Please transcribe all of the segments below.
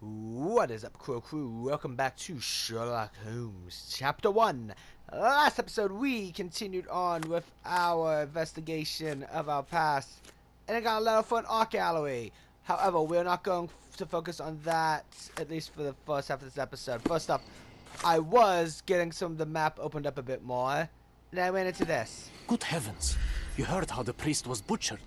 What is up, crew? Welcome back to Sherlock Holmes Chapter One. Last episode, we continued on with our investigation of our past, and it got a little fun arc gallery. However, we're not going to focus on that, at least for the first half of this episode. First up, I was getting some of the map opened up a bit more, and I ran into this. Good heavens! You heard how the priest was butchered.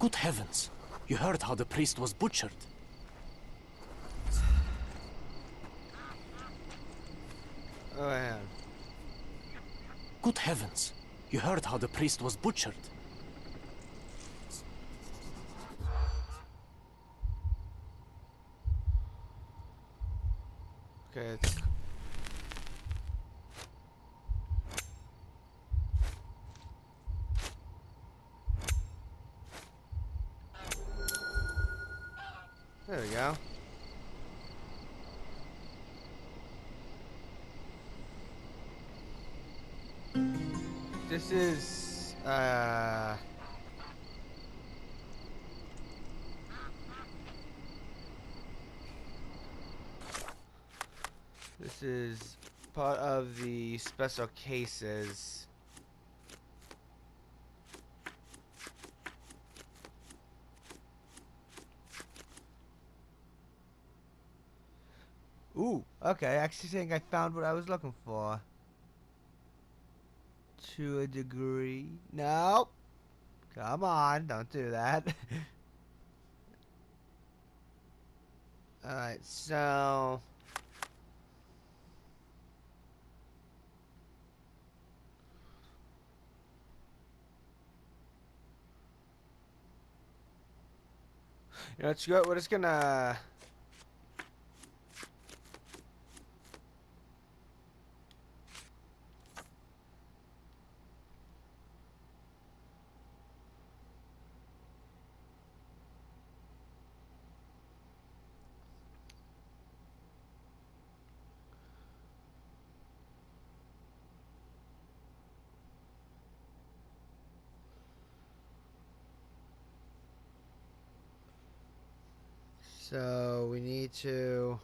Good heavens! You heard how the priest was butchered. Oh, man. Good heavens! You heard how the priest was butchered. Okay, there we go. This is, this is part of the special cases. Ooh, okay, I actually think I found what I was looking for. To a degree. No! Come on, don't do that. Alright, so... You know, let's go, we're just gonna... So, we need to...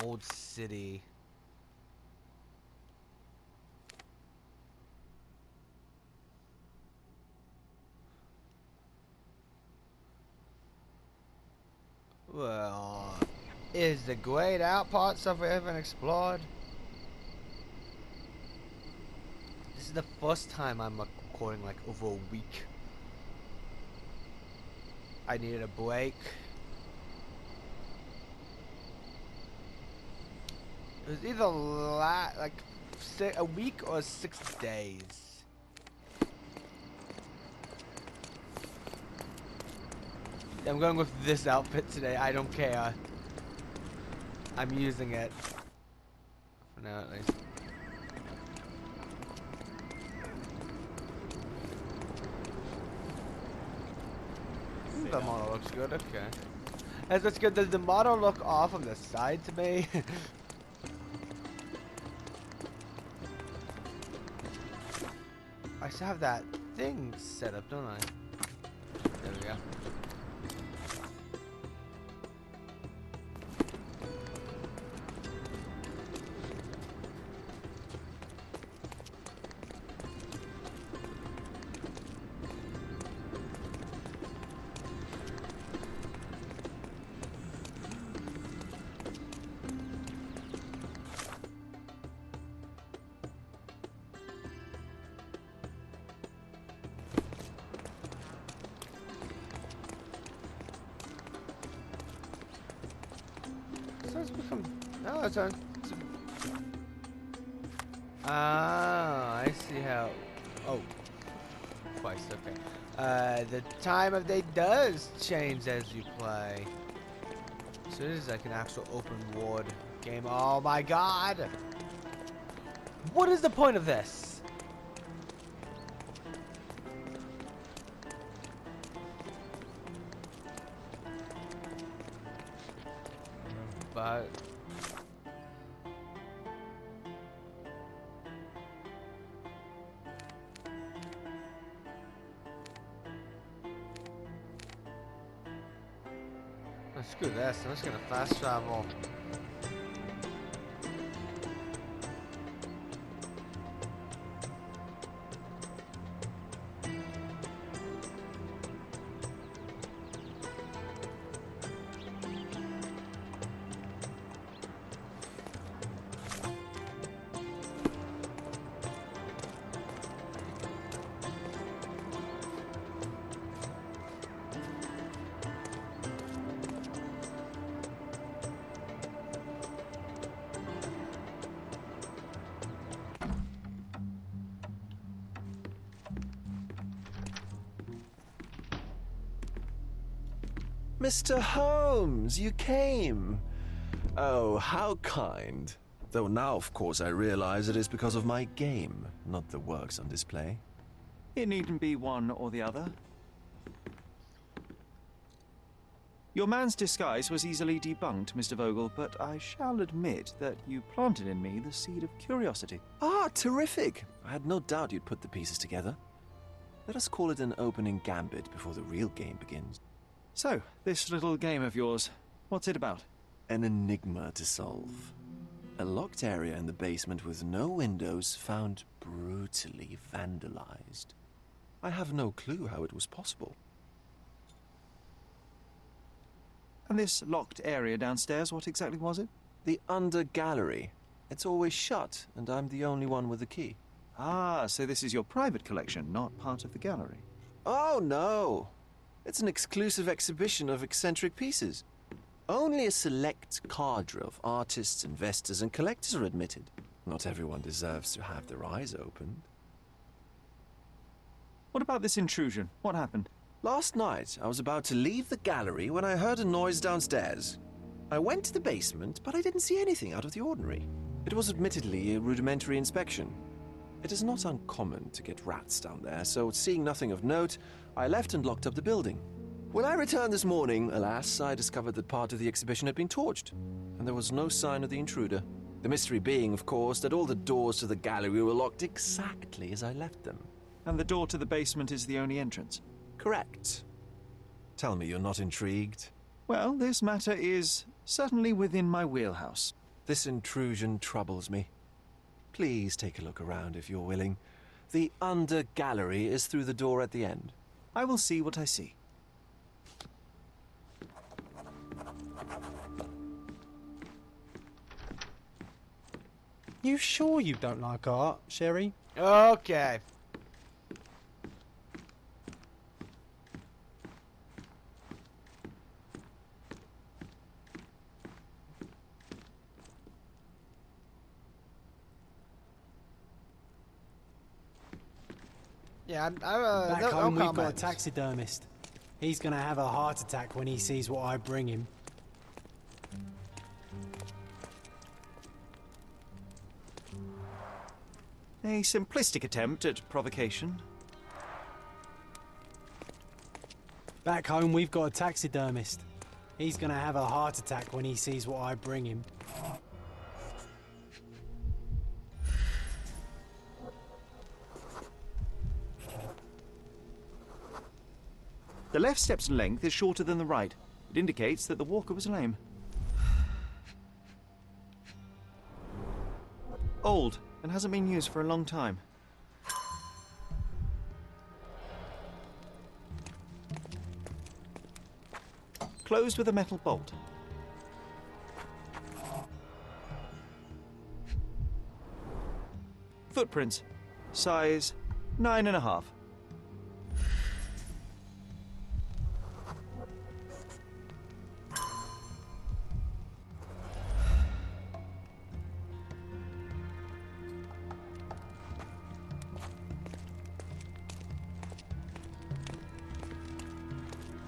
Old city. Well... Is the grayed out part stuff we haven't explored? This is the first time I'm recording like over a week. I needed a break. It was either like a week or 6 days. I'm going with this outfit today. I don't care. I'm using it. For now, at least. The model looks good, okay. That's good. Does the model look off on the side to me? I still have that thing set up, don't I? There we go. No, it's on. Ah, I see how. Oh. twice. Okay. The time of day does change as you play. So this is like an actual open world game. Oh my god! What is the point of this? But screw this. I'm just gonna fast travel. Mr. Holmes, you came. Oh, how kind. Though now, of course, I realize it is because of my game, not the works on display. It needn't be one or the other. Your man's disguise was easily debunked, Mr. Vogel, but I shall admit that you planted in me the seed of curiosity. Ah, terrific. I had no doubt you'd put the pieces together. Let us call it an opening gambit before the real game begins. So, this little game of yours, what's it about? An enigma to solve. A locked area in the basement with no windows found brutally vandalized. I have no clue how it was possible. And this locked area downstairs, what exactly was it? The under gallery. It's always shut, and I'm the only one with the key. Ah, so this is your private collection, not part of the gallery. Oh, no. It's an exclusive exhibition of eccentric pieces. Only a select cadre of artists, investors, and collectors are admitted. Not everyone deserves to have their eyes opened. What about this intrusion? What happened? Last night, I was about to leave the gallery when I heard a noise downstairs. I went to the basement, but I didn't see anything out of the ordinary. It was admittedly a rudimentary inspection. It is not uncommon to get rats down there, so seeing nothing of note, I left and locked up the building. When I returned this morning, alas, I discovered that part of the exhibition had been torched, and there was no sign of the intruder. The mystery being, of course, that all the doors to the gallery were locked exactly as I left them. And the door to the basement is the only entrance? Correct. Tell me you're not intrigued. Well, this matter is certainly within my wheelhouse. This intrusion troubles me. Please take a look around if you're willing. The under gallery is through the door at the end. I will see what I see. You sure you don't like art, Sherry? Okay. Yeah, Back no home, we've got a comments. taxidermist. He's gonna have a heart attack when he sees what I bring him. A simplistic attempt at provocation. Back home, we've got a taxidermist. He's gonna have a heart attack when he sees what I bring him. The left step's length is shorter than the right. It indicates that the walker was lame. Old, and hasn't been used for a long time. Closed with a metal bolt. Footprints. Size 9.5.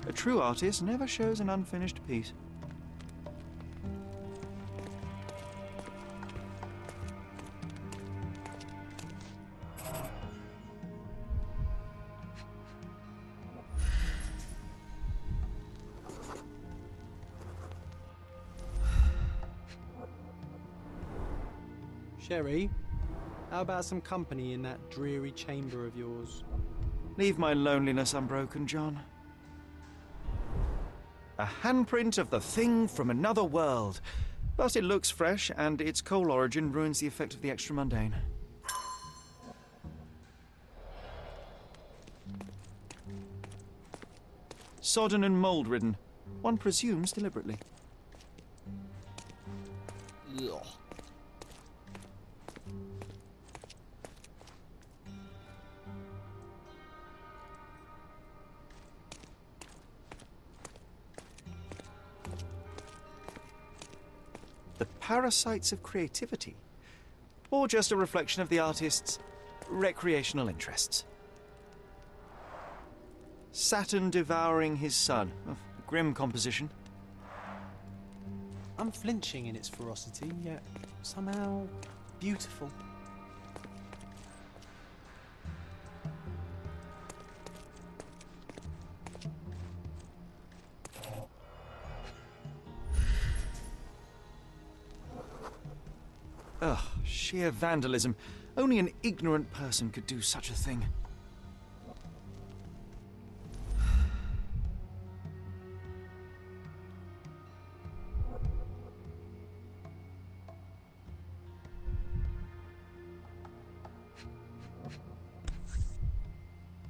A true artist never shows an unfinished piece. Sherry, how about some company in that dreary chamber of yours? Leave my loneliness unbroken, John. A handprint of the thing from another world. But it looks fresh, and its coal origin ruins the effect of the extra mundane. Sodden and mold-ridden. One presumes deliberately. Ugh. The parasites of creativity, or just a reflection of the artist's recreational interests. Saturn devouring his sun. Oh, grim composition. Unflinching in its ferocity, yet somehow beautiful. Ugh, sheer vandalism. Only an ignorant person could do such a thing.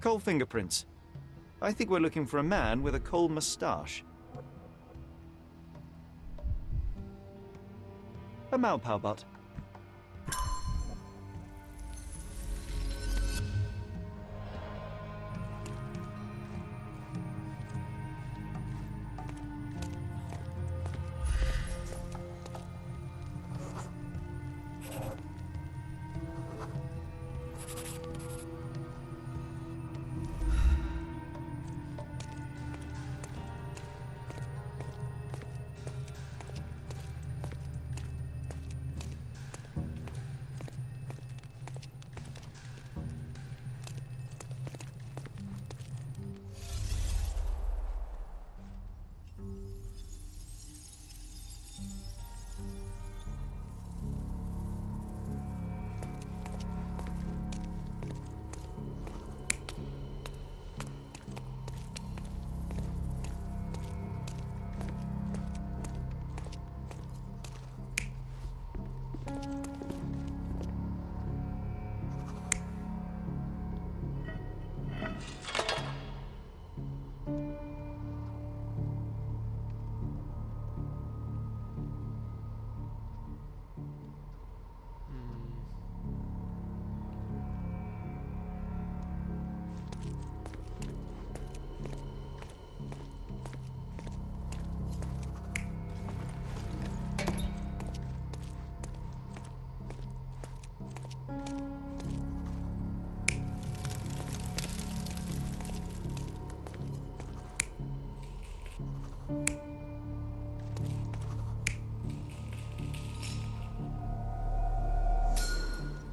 Coal fingerprints. I think we're looking for a man with a coal moustache. A Maupau butt.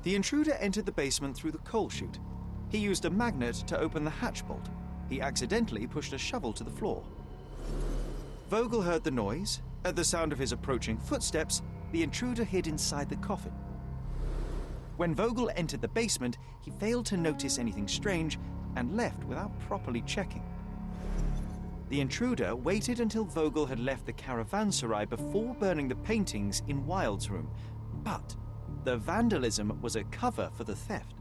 The intruder entered the basement through the coal chute. He used a magnet to open the hatch bolt. He accidentally pushed a shovel to the floor. Vogel heard the noise. At the sound of his approaching footsteps, the intruder hid inside the coffin. When Vogel entered the basement, he failed to notice anything strange and left without properly checking. The intruder waited until Vogel had left the caravanserai before burning the paintings in Wilde's room, but the vandalism was a cover for the theft.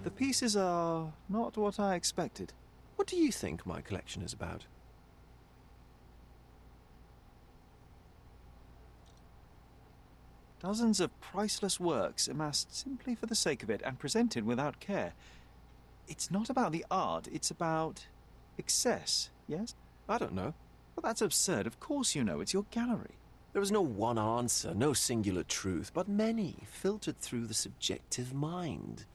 The pieces are not what I expected. What do you think my collection is about? Dozens of priceless works amassed simply for the sake of it and presented without care. It's not about the art, it's about excess, yes? I don't know. Well, that's absurd. Of course you know. It's your gallery. There is no one answer, no singular truth, but many filtered through the subjective mind.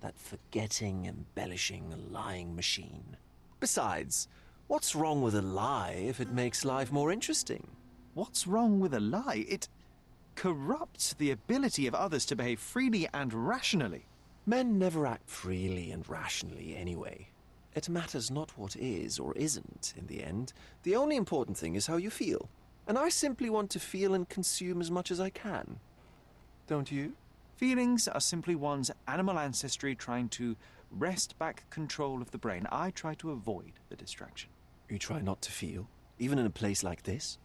That forgetting, embellishing, lying machine. Besides, what's wrong with a lie if it makes life more interesting? What's wrong with a lie? It corrupts the ability of others to behave freely and rationally. Men never act freely and rationally anyway. It matters not what is or isn't in the end. The only important thing is how you feel. And I simply want to feel and consume as much as I can. Don't you? Feelings are simply one's animal ancestry trying to wrest back control of the brain. I try to avoid the distraction. You try not to feel, even in a place like this?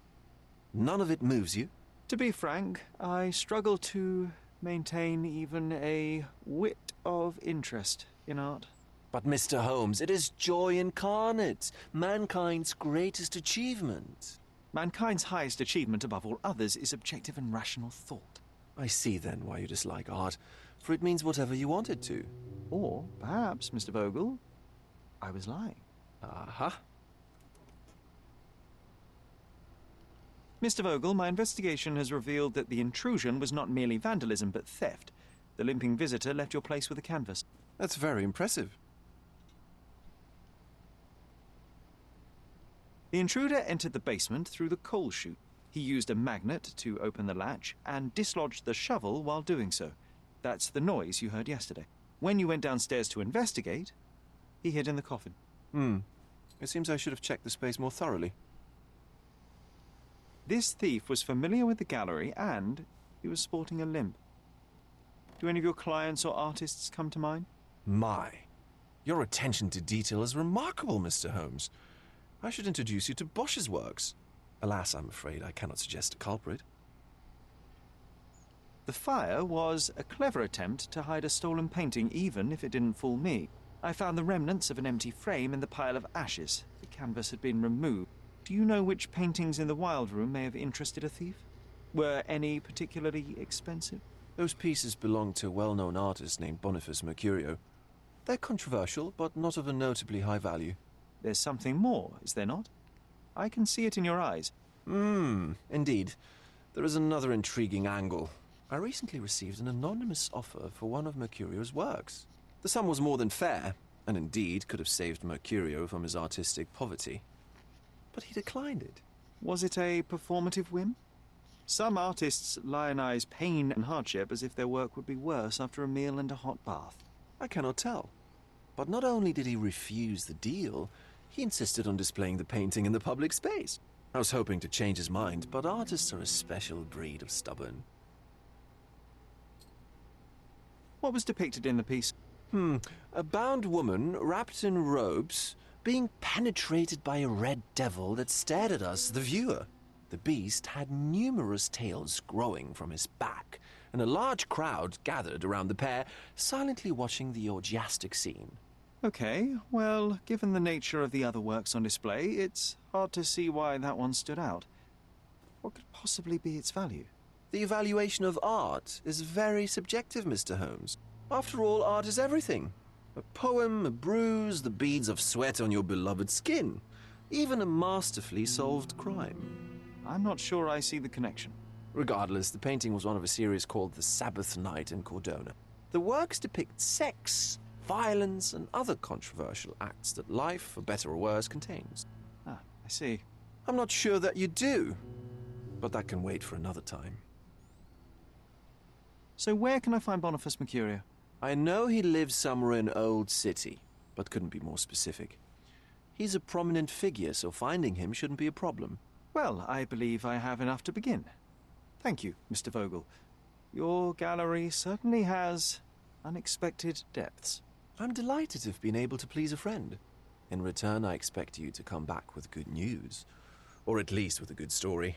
None of it moves you? To be frank, I struggle to maintain even a whit of interest in art. But Mr. Holmes, it is joy incarnate, mankind's greatest achievement. Mankind's highest achievement above all others is objective and rational thought. I see then why you dislike art, for it means whatever you want it to. Or perhaps, Mr. Vogel, I was lying. Uh-huh. Mr. Vogel, my investigation has revealed that the intrusion was not merely vandalism but theft. The limping visitor left your place with a canvas. That's very impressive. The intruder entered the basement through the coal chute. He used a magnet to open the latch and dislodged the shovel while doing so. That's the noise you heard yesterday. When you went downstairs to investigate, he hid in the coffin. It seems I should have checked the space more thoroughly. This thief was familiar with the gallery and he was sporting a limp. Do any of your clients or artists come to mind? My, your attention to detail is remarkable, Mr. Holmes. I should introduce you to Bosch's works. Alas, I'm afraid I cannot suggest a culprit. The fire was a clever attempt to hide a stolen painting, even if it didn't fool me. I found the remnants of an empty frame in the pile of ashes. The canvas had been removed. Do you know which paintings in the Wild Room may have interested a thief? Were any particularly expensive? Those pieces belong to a well-known artist named Boniface Mercurio. They're controversial, but not of a notably high value. There's something more, is there not? I can see it in your eyes. Indeed. There is another intriguing angle. I recently received an anonymous offer for one of Mercurio's works. The sum was more than fair, and indeed could have saved Mercurio from his artistic poverty. But he declined it. Was it a performative whim? Some artists lionize pain and hardship as if their work would be worse after a meal and a hot bath. I cannot tell. But not only did he refuse the deal, he insisted on displaying the painting in the public space. I was hoping to change his mind, but artists are a special breed of stubborn. What was depicted in the piece? A bound woman, wrapped in robes, being penetrated by a red devil that stared at us, the viewer. The beast had numerous tails growing from his back, and a large crowd gathered around the pair, silently watching the orgiastic scene. Okay, well, given the nature of the other works on display, it's hard to see why that one stood out. What could possibly be its value? The evaluation of art is very subjective, Mr. Holmes. After all, art is everything. A poem, a bruise, the beads of sweat on your beloved skin. Even a masterfully solved crime. I'm not sure I see the connection. Regardless, the painting was one of a series called The Sabbath Night in Cordona. The works depict sex, violence, and other controversial acts that life, for better or worse, contains. Ah, I see. I'm not sure that you do, but that can wait for another time. So where can I find Boniface Mercurio? I know he lives somewhere in Old City, but couldn't be more specific. He's a prominent figure, so finding him shouldn't be a problem. Well, I believe I have enough to begin. Thank you, Mr. Vogel. Your gallery certainly has unexpected depths. I'm delighted to have been able to please a friend. In return, I expect you to come back with good news. Or at least with a good story.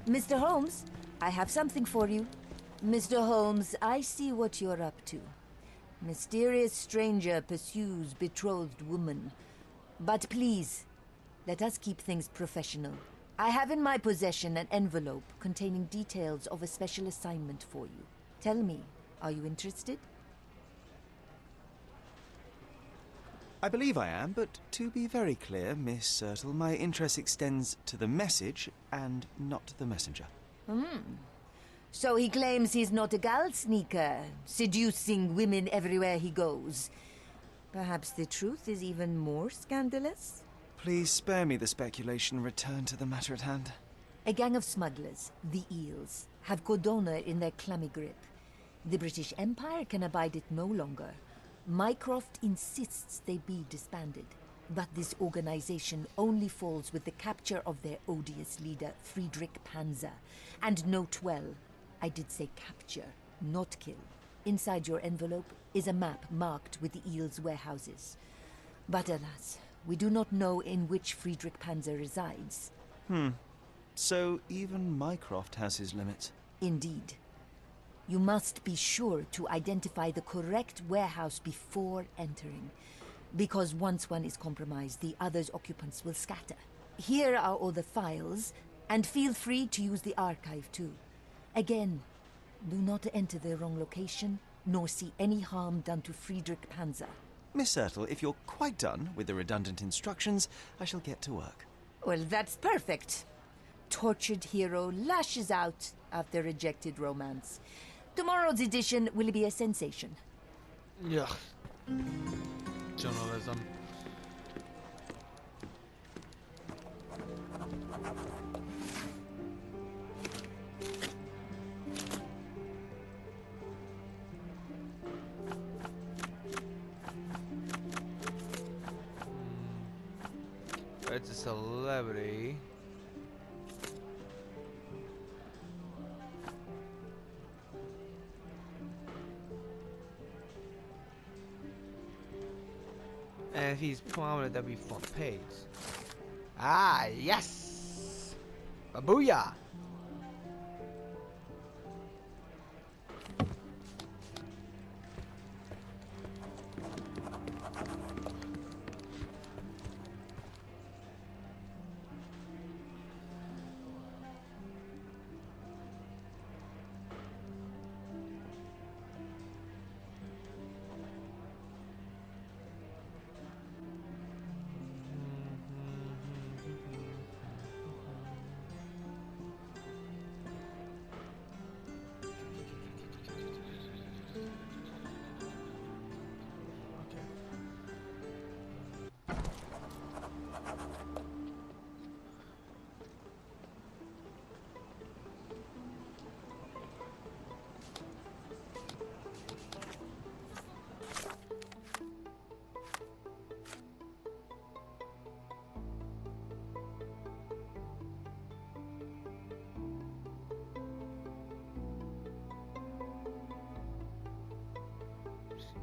Mr. Holmes, I have something for you. Mr. Holmes, I see what you're up to. Mysterious stranger pursues betrothed woman. But please, let us keep things professional. I have in my possession an envelope containing details of a special assignment for you. Tell me, are you interested? I believe I am, but to be very clear, Miss Sertle, my interest extends to the message and not the messenger. So he claims he's not a gal sneaker, seducing women everywhere he goes. Perhaps the truth is even more scandalous? Please spare me the speculation and return to the matter at hand. A gang of smugglers, the Eels, have Codona in their clammy grip. The British Empire can abide it no longer. Mycroft insists they be disbanded. But this organization only falls with the capture of their odious leader, Friedrich Panzer. And note well, I did say capture, not kill. Inside your envelope is a map marked with the Eels' warehouses. But alas, we do not know in which Friedrich Panzer resides. So even Mycroft has his limits. Indeed. You must be sure to identify the correct warehouse before entering. Because once one is compromised, the other's occupants will scatter. Here are all the files, and feel free to use the archive too. Again, do not enter the wrong location, nor see any harm done to Friedrich Panzer. Miss Sertle, if you're quite done with the redundant instructions, I shall get to work. Well, that's perfect. Tortured hero lashes out after rejected romance. Tomorrow's edition will be a sensation. Ugh. Journalism. It's a celebrity. And if he's prominent, that'd be front page. Ah, yes! Booyah!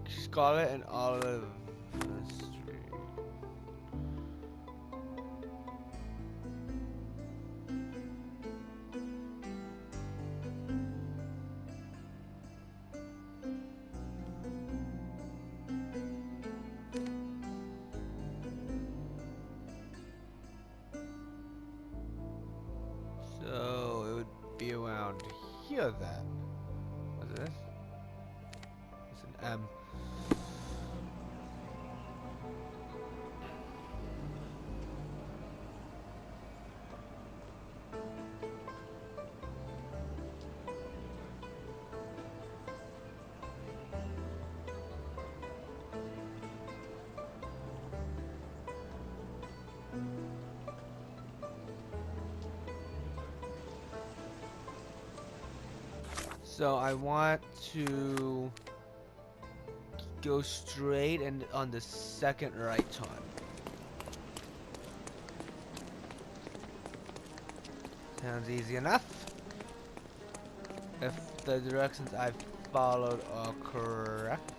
Scarlet and Olive Street. So it would be around here then. What's this? It's an M. So I want to go straight and on the second right turn. Sounds easy enough. If the directions I've followed are correct.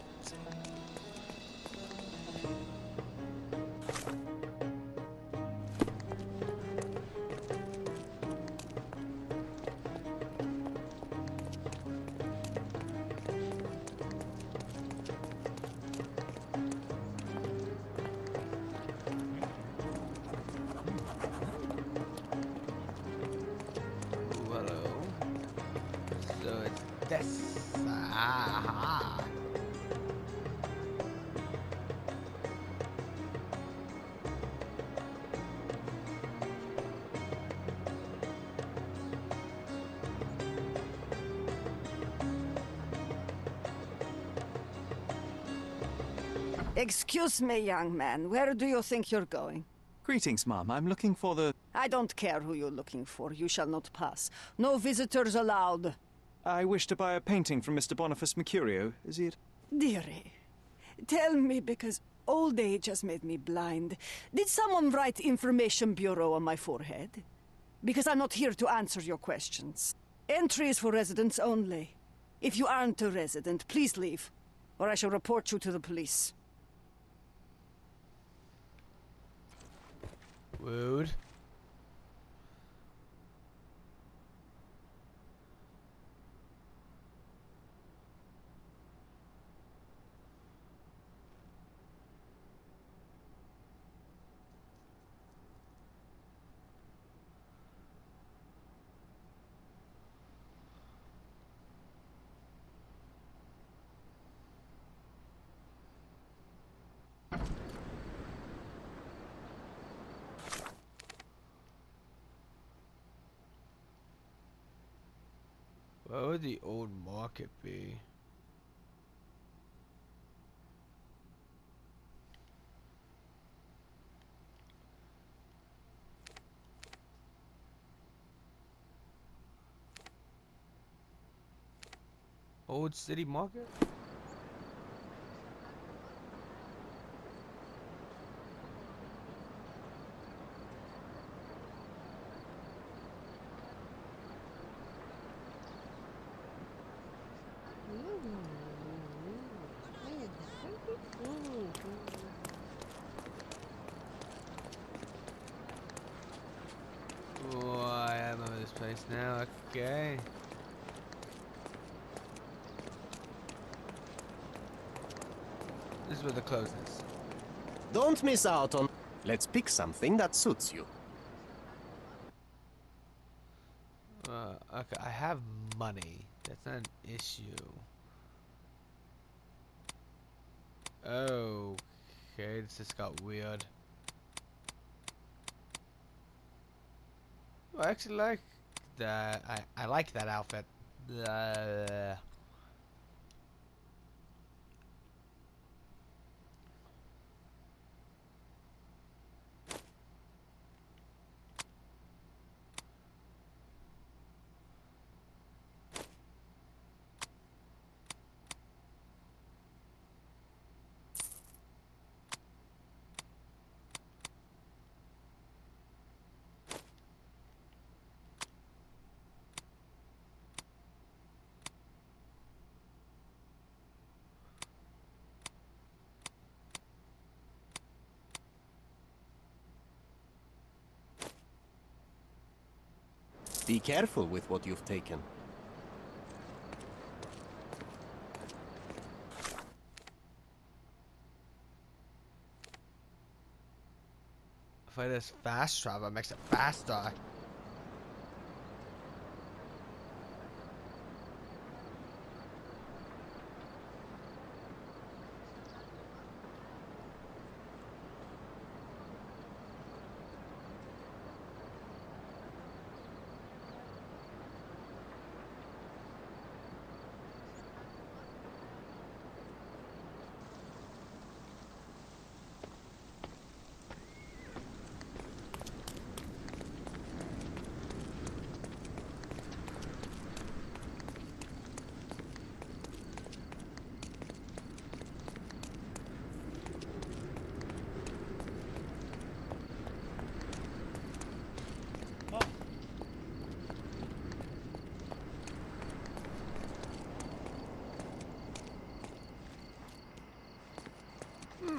Aha. Excuse me, young man. Where do you think you're going? Greetings, ma'am. I'm looking for the... I don't care who you're looking for. You shall not pass. No visitors allowed. I wish to buy a painting from Mr. Boniface Mercurio. Is it? Dearie, tell me, because old age has made me blind. Did someone write Information Bureau on my forehead? Because I'm not here to answer your questions. Entry is for residents only. If you aren't a resident, please leave, or I shall report you to the police. Rude. What would the old market be? Old city market? Oh, I remember this place now. Okay. This is where the clothes is. Don't miss out on... Let's pick something that suits you. Okay, I have money. That's not an issue. Okay, this just got weird. Oh, I actually like that. I like that outfit. Be careful with what you've taken. If I just fast travel, it makes it faster.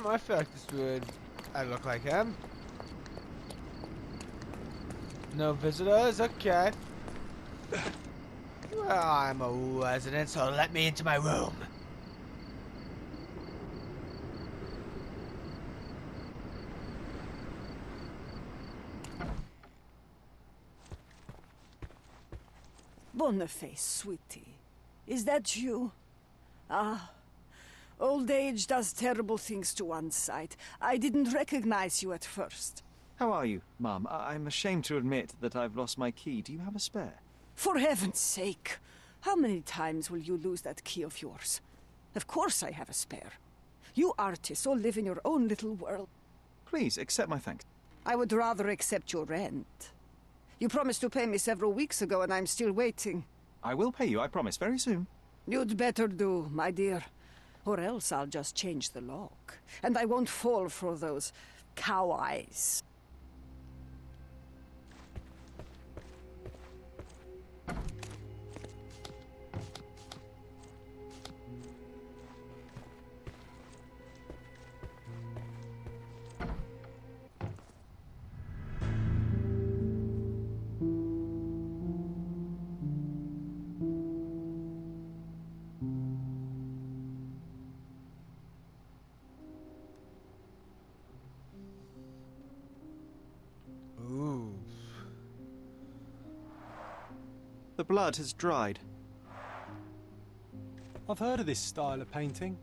I feel like this would... I look like him. No visitors? Okay. Well, I'm a resident, so let me into my room. Boniface, sweetie. Is that you? Ah, old age does terrible things to one's sight. I didn't recognize you at first. How are you, Mum? I'm ashamed to admit that I've lost my key. Do you have a spare? For heaven's sake, how many times will you lose that key of yours? Of course I have a spare. You artists all live in your own little world. Please, accept my thanks. I would rather accept your rent. You promised to pay me several weeks ago, and I'm still waiting. I will pay you, I promise, very soon. You'd better do, my dear. Or else I'll just change the lock. And I won't fall for those cow eyes. Ooh. The blood has dried. I've heard of this style of painting.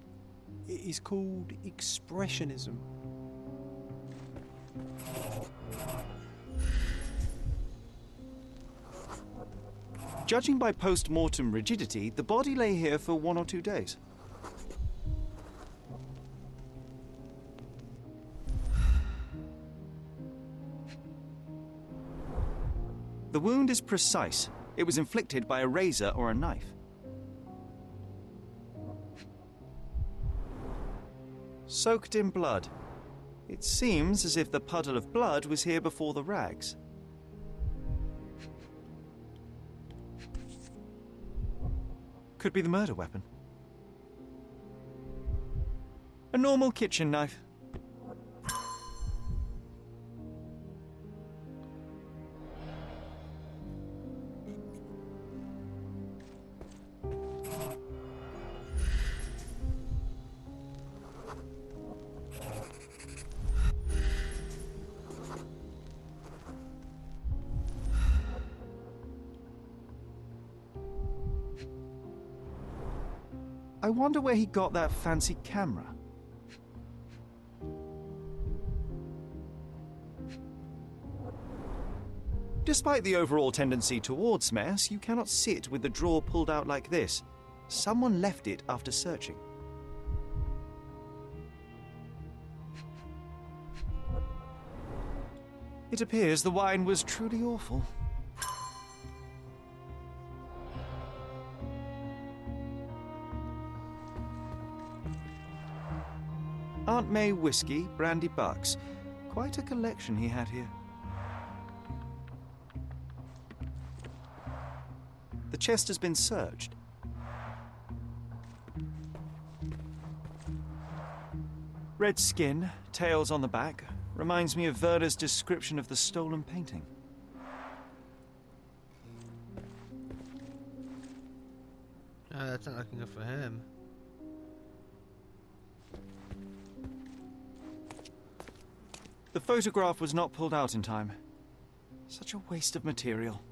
It is called expressionism. Judging by post-mortem rigidity, the body lay here for 1 or 2 days. The wound is precise. It was inflicted by a razor or a knife. Soaked in blood. It seems as if the puddle of blood was here before the rags. Could be the murder weapon. A normal kitchen knife. I wonder where he got that fancy camera. Despite the overall tendency towards mess, you cannot sit with the drawer pulled out like this. Someone left it after searching. It appears the wine was truly awful. Aunt May whiskey, brandy bucks. Quite a collection he had here. The chest has been searched. Red skin, tails on the back. Reminds me of Werder's description of the stolen painting. That's not looking good for him. The photograph was not pulled out in time. Such a waste of material.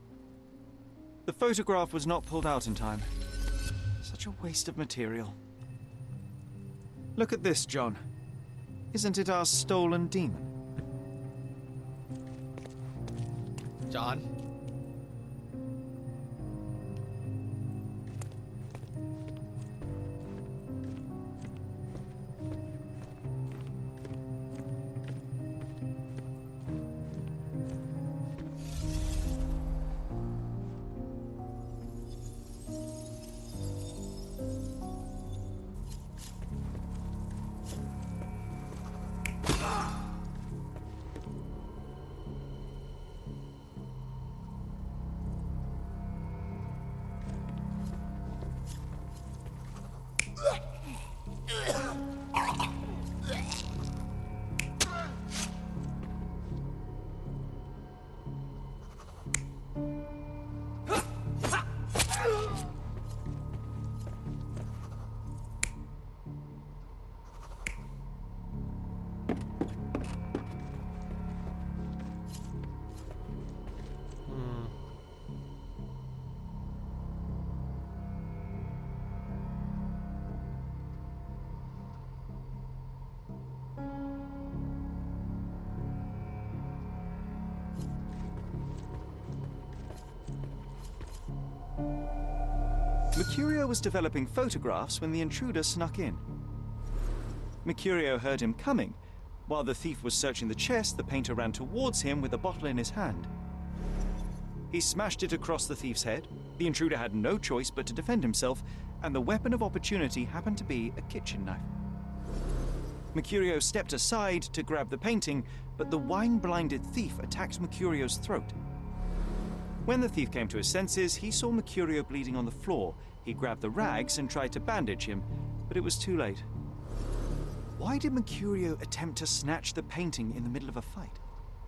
The photograph was not pulled out in time. Such a waste of material. Look at this, John. Isn't it our stolen demon? John? Mercurio was developing photographs when the intruder snuck in. Mercurio heard him coming. While the thief was searching the chest, the painter ran towards him with a bottle in his hand. He smashed it across the thief's head. The intruder had no choice but to defend himself, and the weapon of opportunity happened to be a kitchen knife. Mercurio stepped aside to grab the painting, but the wine-blinded thief attacked Mercurio's throat. When the thief came to his senses, he saw Mercurio bleeding on the floor. He grabbed the rags and tried to bandage him, but it was too late. Why did Mercurio attempt to snatch the painting in the middle of a fight?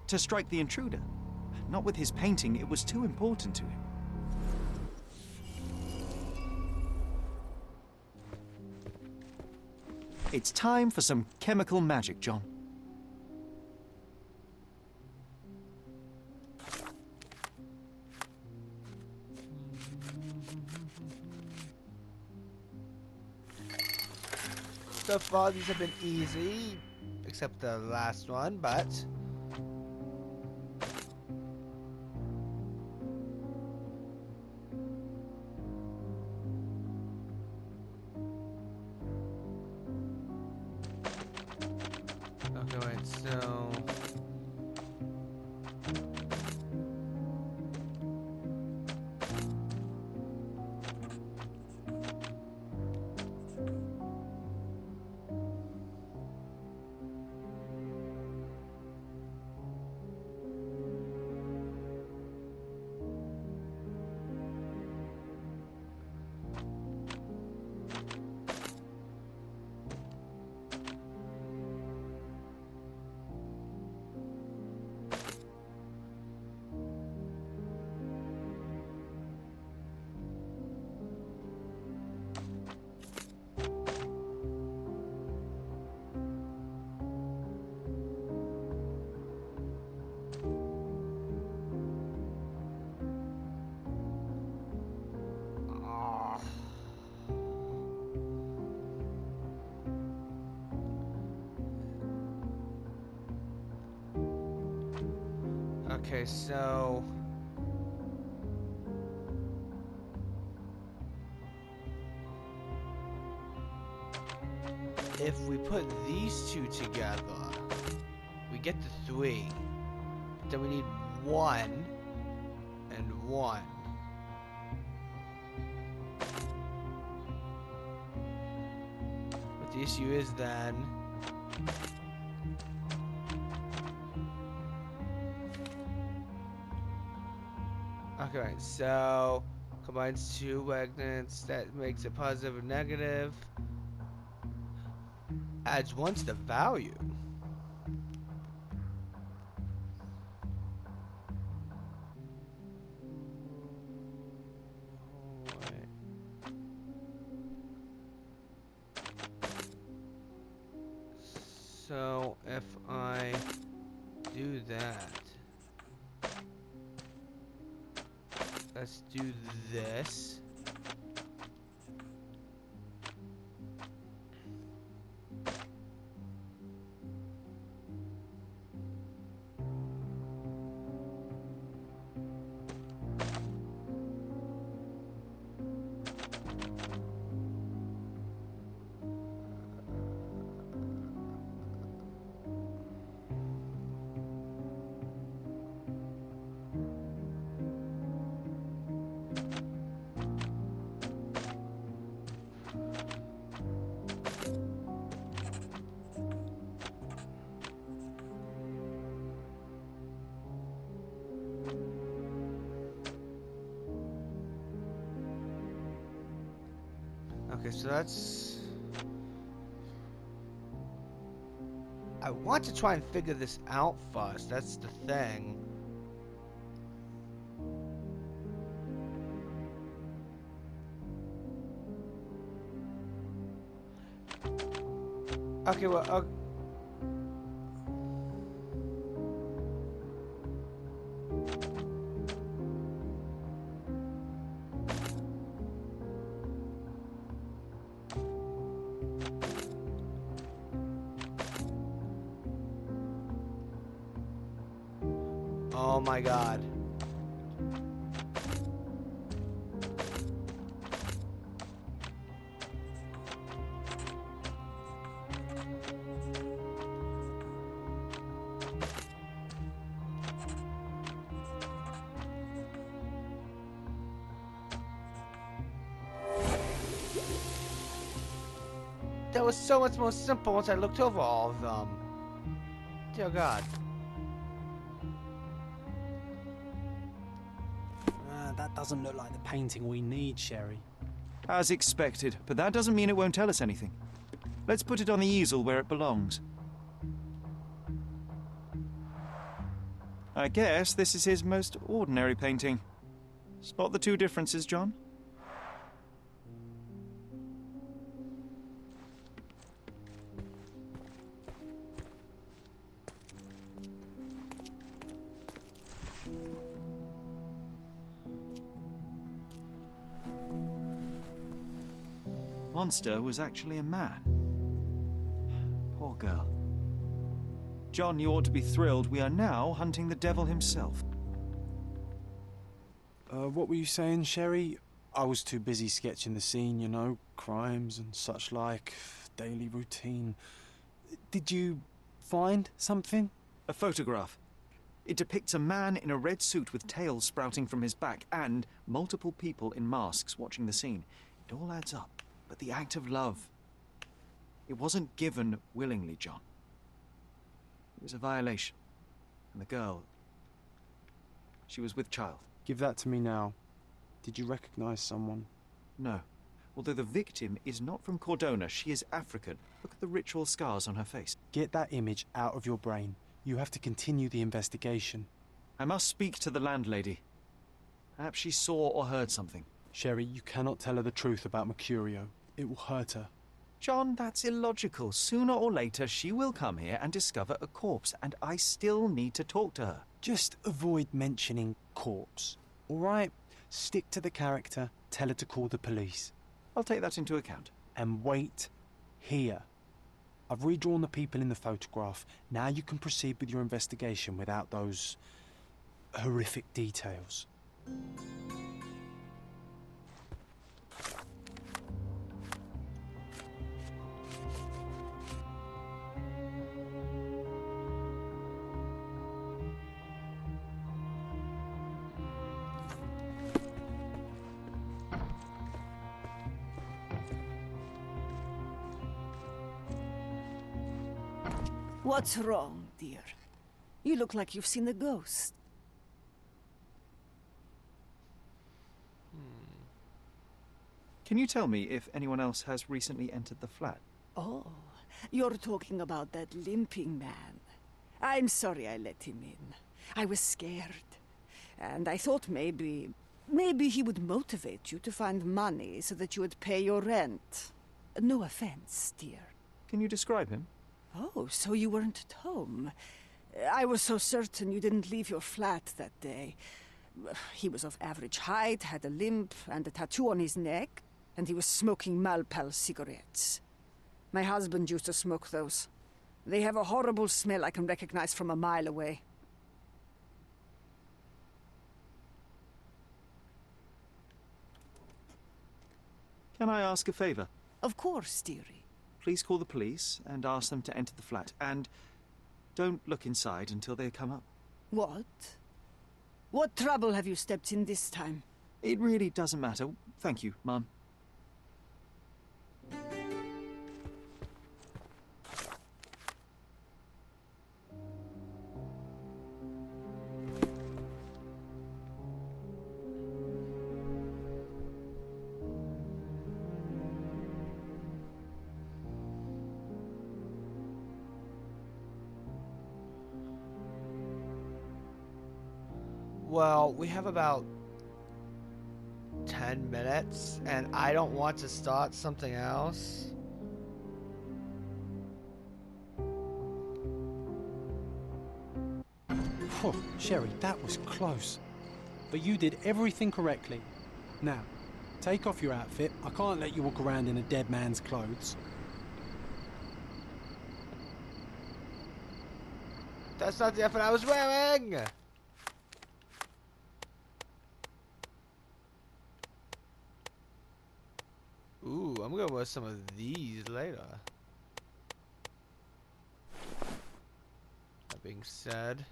To strike the intruder? Not with his painting, it was too important to him. It's time for some chemical magic, John. So far, these have been easy, except the last one, but... Okay, wait, so... Okay, so... if we put these two together, we get the 3. But then we need 1 and 1. But the issue is then... Okay, so combines 2 magnets, that makes it positive or negative. Adds 1 to the value. Wait. So if I do that, let's do this. Okay, so that's... I want to try and figure this out first, that's the thing. Okay, well, oh my god. that was so much more simple once I looked over all of them. Dear God. That doesn't look like the painting we need, Sherry. As expected, but that doesn't mean it won't tell us anything. Let's put it on the easel where it belongs. I guess this is his most ordinary painting. Spot the two differences, John? Monster was actually a man. Poor girl. John, you ought to be thrilled. We are now hunting the devil himself. What were you saying, Sherry? I was too busy sketching the scene, you know, crimes and such like, daily routine. Did you find something? A photograph. It depicts a man in a red suit with tails sprouting from his back and multiple people in masks watching the scene. It all adds up. But the act of love, it wasn't given willingly, John. It was a violation. And the girl, she was with child. Give that to me now. Did you recognize someone? No. Although the victim is not from Cordona, she is African. Look at the ritual scars on her face. Get that image out of your brain. You have to continue the investigation. I must speak to the landlady. Perhaps she saw or heard something. Sherry, you cannot tell her the truth about Mercurio. It will hurt her. John, that's illogical. Sooner or later, she will come here and discover a corpse, and I still need to talk to her. Just avoid mentioning corpse, all right? Stick to the character, tell her to call the police. I'll take that into account. And wait here. I've redrawn the people in the photograph. Now you can proceed with your investigation without those horrific details. What's wrong, dear? You look like you've seen a ghost. Can you tell me if anyone else has recently entered the flat? Oh, you're talking about that limping man. I'm sorry I let him in. I was scared. And I thought maybe he would motivate you to find money so that you would pay your rent. No offense, dear. Can you describe him? Oh, so you weren't at home. I was so certain you didn't leave your flat that day. He was of average height, had a limp and a tattoo on his neck, and he was smoking Malpal cigarettes. My husband used to smoke those. They have a horrible smell I can recognize from a mile away. Can I ask a favor? Of course, dearie. Please call the police and ask them to enter the flat. And don't look inside until they come up. What? What trouble have you stepped in this time? It really doesn't matter. Thank you, Mum. Well, we have about 10 minutes, and I don't want to start something else. Phew, Sherry, that was close. But you did everything correctly. Now, take off your outfit. I can't let you walk around in a dead man's clothes. That's not the outfit I was wearing! Ooh, I'm gonna wear some of these later. That being said,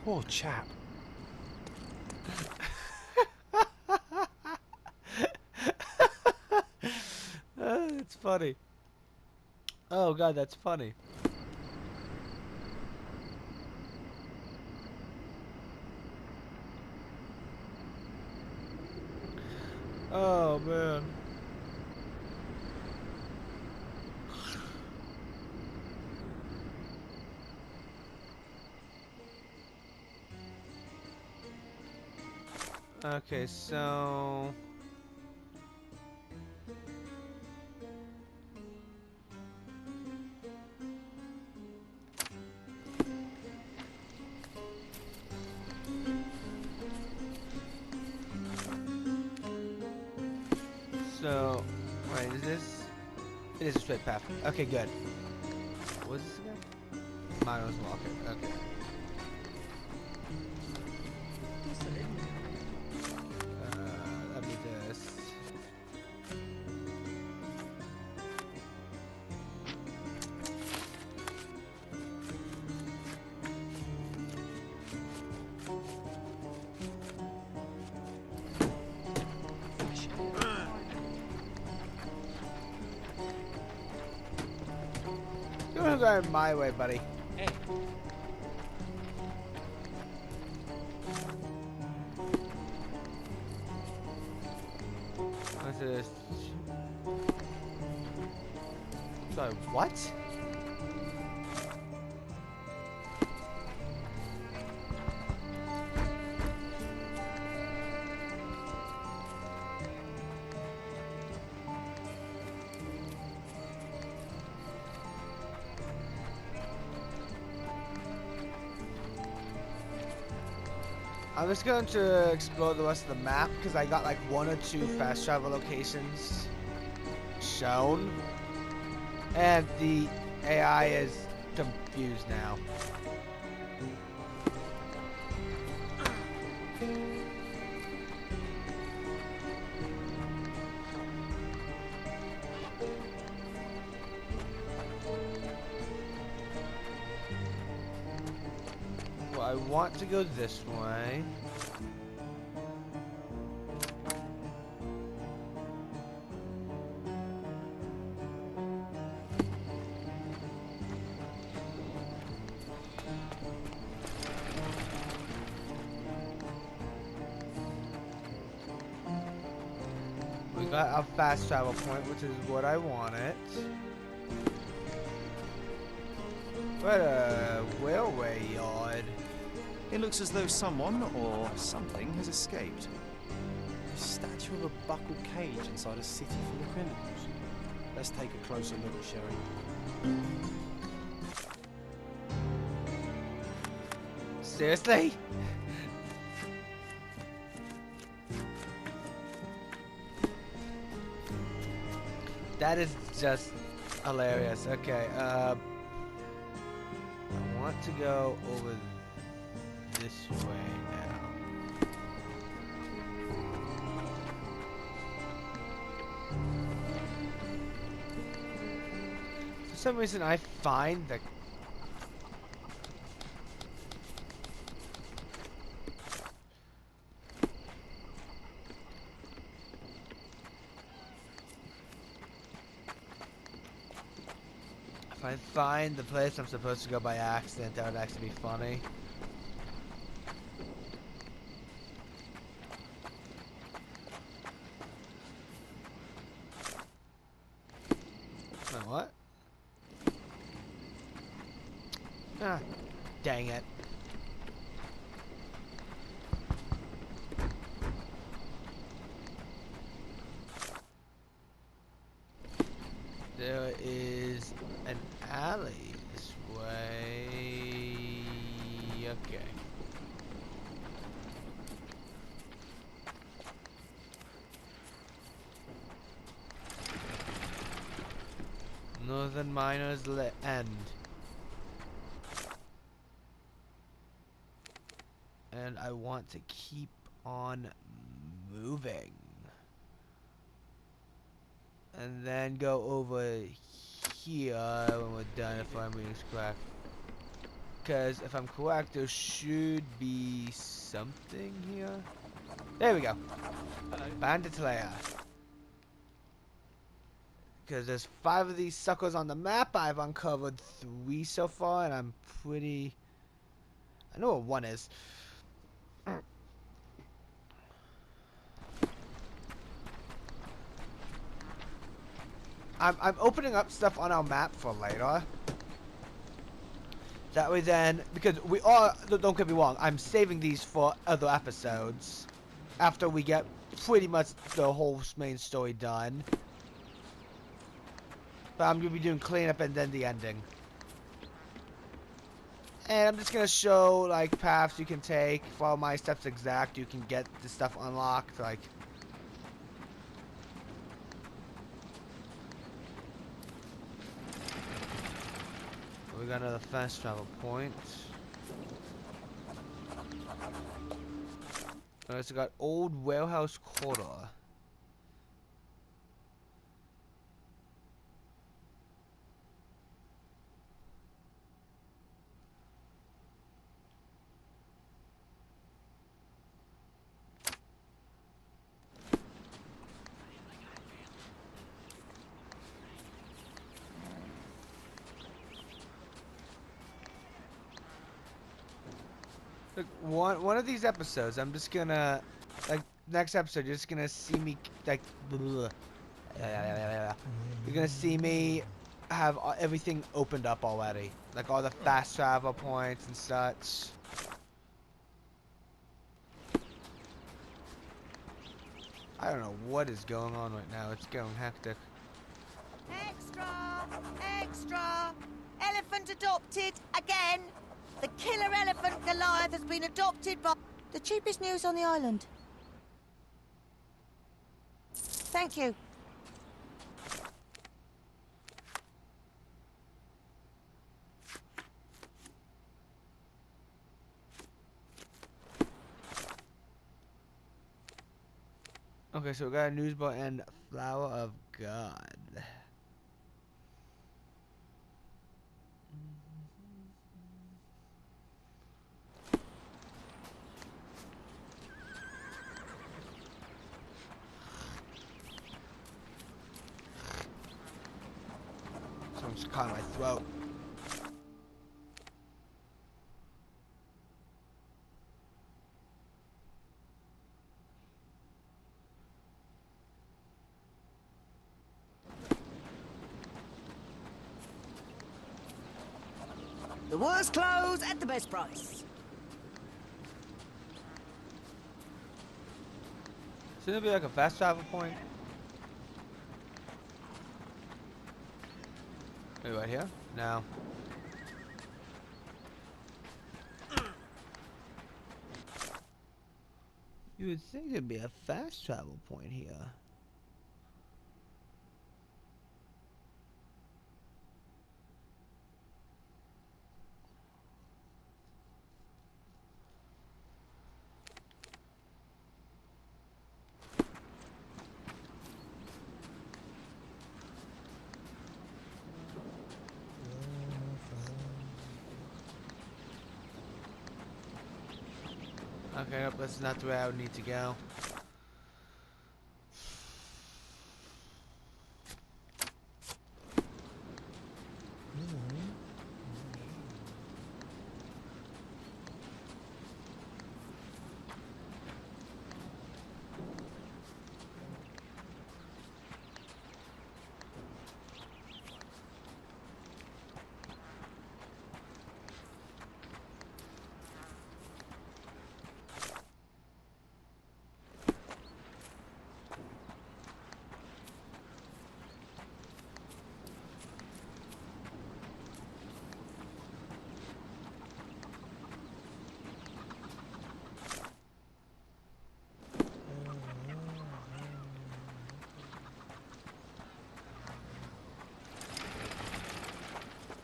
Poor chap. It's funny. Oh god, that's funny. Oh man. Okay, so wait, is this? It is a straight path. Okay, good. What was this again? Miles Walker. Okay. Let me just. You're going my way, buddy. Hey, What's this? Sorry, what? I'm just going to explore the rest of the map because I got like 1 or 2 fast travel locations shown, and the AI is confused now. Well, I want to go this way. We got a fast travel point, which is what I wanted. What a railway yard. It looks as though someone or something has escaped. A statue of a buckled cage inside a city full of criminals. Let's take a closer look, Sherry. Seriously? That is just hilarious. Okay, I want to go over this way now. For some reason, I find the if I find the place I'm supposed to go by accident, that would actually be funny. No, what? Ah, dang it. There is an alley this way. Okay. Northern Miners End. And I want to keep on moving. And then go over here when we're done if I'm reading correct. Because if I'm correct, there should be something here. There we go. Bandit lair. Because there's 5 of these suckers on the map. I've uncovered 3 so far, and I'm pretty... I know what 1 is. I'm opening up stuff on our map for later. That way then, because we are, don't get me wrong, I'm saving these for other episodes. After we get pretty much the whole main story done. But I'm going to be doing cleanup and then the ending. And I'm just going to show, like, paths you can take. Follow my steps exact. You can get the stuff unlocked, like... We got another fast travel point. Alright, so we got Old Warehouse Quarter. Look, one of these episodes, I'm just gonna, like, next episode, you're just gonna see me, like, you're gonna see me have everything opened up already. Like, all the fast travel points and such. I don't know what is going on right now. It's going hectic. Extra! Extra! Elephant adopted again! The killer elephant Goliath has been adopted by the cheapest news on the island. Thank you. Okay, so we got a news bar and Flower of God. Someone's caught in my throat. The worst clothes at the best price. Shouldn't it be like a fast travel point? Maybe right here? No. You would think there'd be a fast travel point here. Okay, nope, that's not the way I would need to go.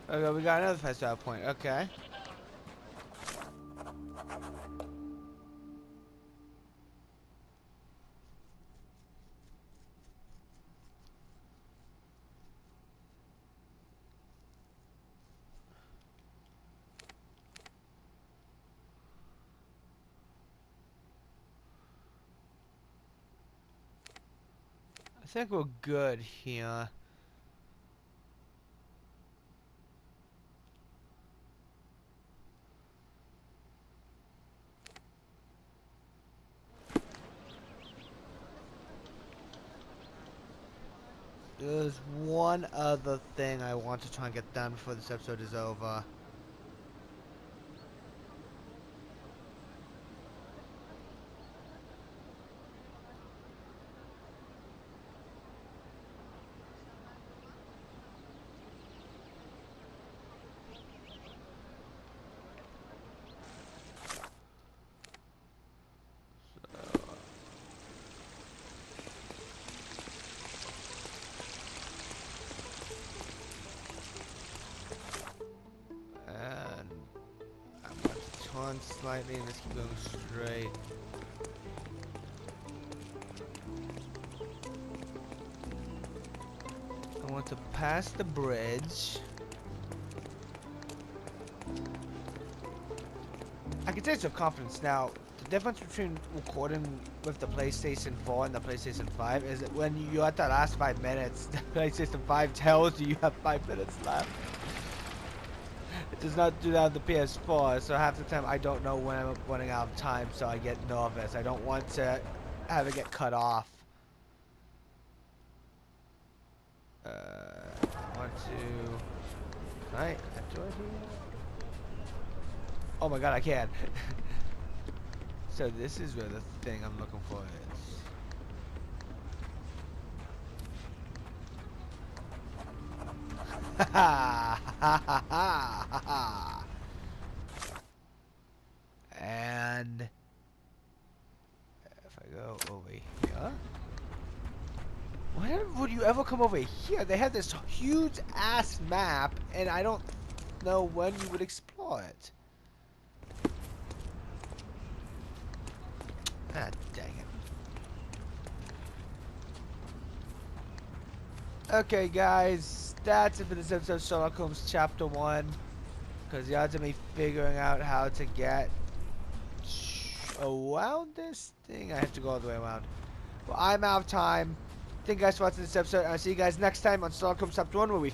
Okay, we got another fast travel point. Okay. I think we're good here. There's one other thing I want to try and get done before this episode is over. And I'm going to turn slightly and just keep going straight. I want to pass the bridge. I can taste your confidence now. The difference between recording with the PlayStation 4 and the PlayStation 5 is that when you're at the last 5 minutes, the PlayStation 5 tells you have 5 minutes left. It does not do that on the PS4, so half the time I don't know when I'm running out of time, so I get nervous. I don't want to have it get cut off. I want to... Can I enter it here? Oh my god, I can. So this is where the thing I'm looking for is. Ha ha ha ha ha ha. And if I go over here, why would you ever come over here? They have this huge ass map, and I don't know when you would explore it. Ah, dang it. Okay, guys, that's it for this episode of Sherlock Holmes Chapter 1. Because the odds of me figuring out how to get around this thing, I have to go all the way around. Well, I'm out of time. Thank you guys for watching this episode. I'll see you guys next time on Sherlock Holmes Chapter 1, where we